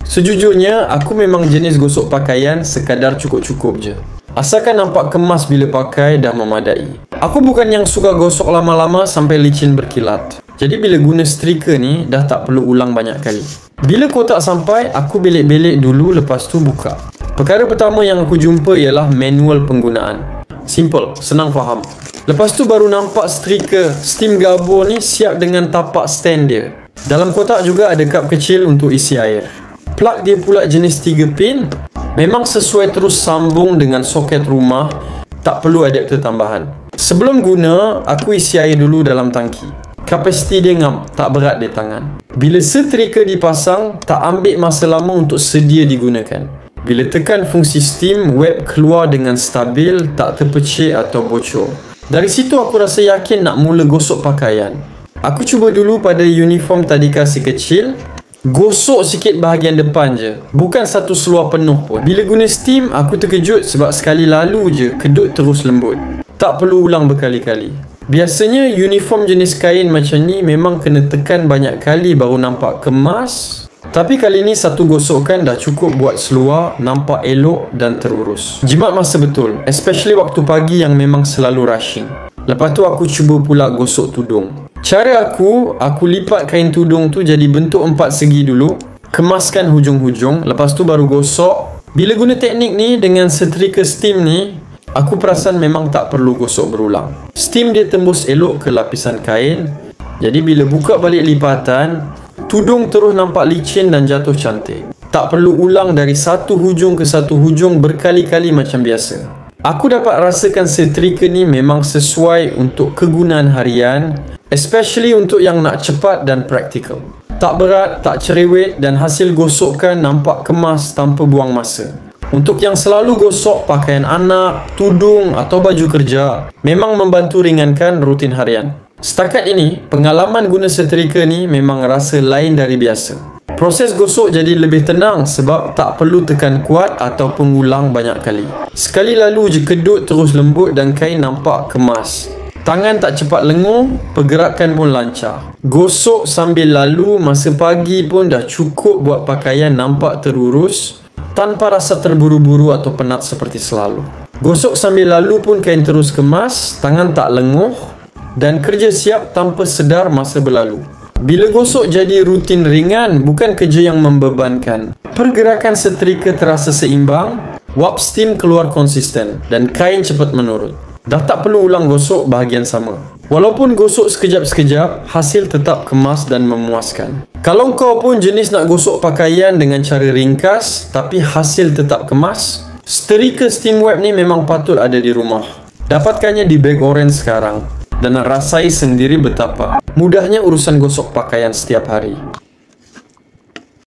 Sejujurnya, aku memang jenis gosok pakaian sekadar cukup-cukup je. Asalkan nampak kemas bila pakai dah memadai. Aku bukan yang suka gosok lama-lama sampai licin berkilat. Jadi bila guna setrika ni, dah tak perlu ulang banyak kali. Bila kotak sampai, aku belik-belik dulu lepas tu buka. Perkara pertama yang aku jumpa ialah manual penggunaan. Simple, senang faham. Lepas tu baru nampak setrika steam gabur ni siap dengan tapak stand dia. Dalam kotak juga ada kap kecil untuk isi air. Plug dia pula jenis 3 pin. Memang sesuai terus sambung dengan soket rumah. Tak perlu adapter tambahan. Sebelum guna, aku isi air dulu dalam tangki. Kapasiti dia ngam, tak berat di tangan. Bila setrika dipasang, tak ambil masa lama untuk sedia digunakan. Bila tekan fungsi steam, web keluar dengan stabil, tak terpecik atau bocor. Dari situ aku rasa yakin nak mula gosok pakaian. Aku cuba dulu pada uniform tadika si kecil. Gosok sikit bahagian depan je, bukan satu seluar penuh pun. Bila guna steam, aku terkejut sebab sekali lalu je kedut terus lembut. Tak perlu ulang berkali-kali. Biasanya uniform jenis kain macam ni memang kena tekan banyak kali baru nampak kemas. Tapi kali ni satu gosokan dah cukup buat seluar nampak elok dan terurus. Jimat masa betul, especially waktu pagi yang memang selalu rushing. Lepas tu aku cuba pula gosok tudung. Cara aku lipat kain tudung tu jadi bentuk 4 segi dulu. Kemaskan hujung-hujung, lepas tu baru gosok. Bila guna teknik ni dengan setrika steam ni, aku perasan memang tak perlu gosok berulang. Steam dia tembus elok ke lapisan kain. Jadi bila buka balik lipatan, tudung terus nampak licin dan jatuh cantik. Tak perlu ulang dari satu hujung ke satu hujung berkali-kali macam biasa. Aku dapat rasakan setrika ni memang sesuai untuk kegunaan harian, especially untuk yang nak cepat dan praktikal. Tak berat, tak cerewet dan hasil gosokkan nampak kemas tanpa buang masa. Untuk yang selalu gosok pakaian anak, tudung atau baju kerja, memang membantu ringankan rutin harian. Setakat ini, pengalaman guna setrika ni memang rasa lain dari biasa. Proses gosok jadi lebih tenang sebab tak perlu tekan kuat atau pengulang banyak kali. Sekali lalu je kedut terus lembut dan kain nampak kemas. Tangan tak cepat lenguh, pergerakan pun lancar. Gosok sambil lalu masa pagi pun dah cukup buat pakaian nampak terurus tanpa rasa terburu-buru atau penat seperti selalu. Gosok sambil lalu pun kain terus kemas, tangan tak lenguh dan kerja siap tanpa sedar masa berlalu. Bila gosok jadi rutin ringan, bukan kerja yang membebankan. Pergerakan setrika terasa seimbang, wap steam keluar konsisten dan kain cepat menurut. Dah tak perlu ulang gosok bahagian sama. Walaupun gosok sekejap-sekejap, hasil tetap kemas dan memuaskan. Kalau kau pun jenis nak gosok pakaian dengan cara ringkas tapi hasil tetap kemas, setrika steam web ni memang patut ada di rumah. Dapatkannya di Bag Orange sekarang dan rasai sendiri betapa mudahnya urusan gosok pakaian setiap hari.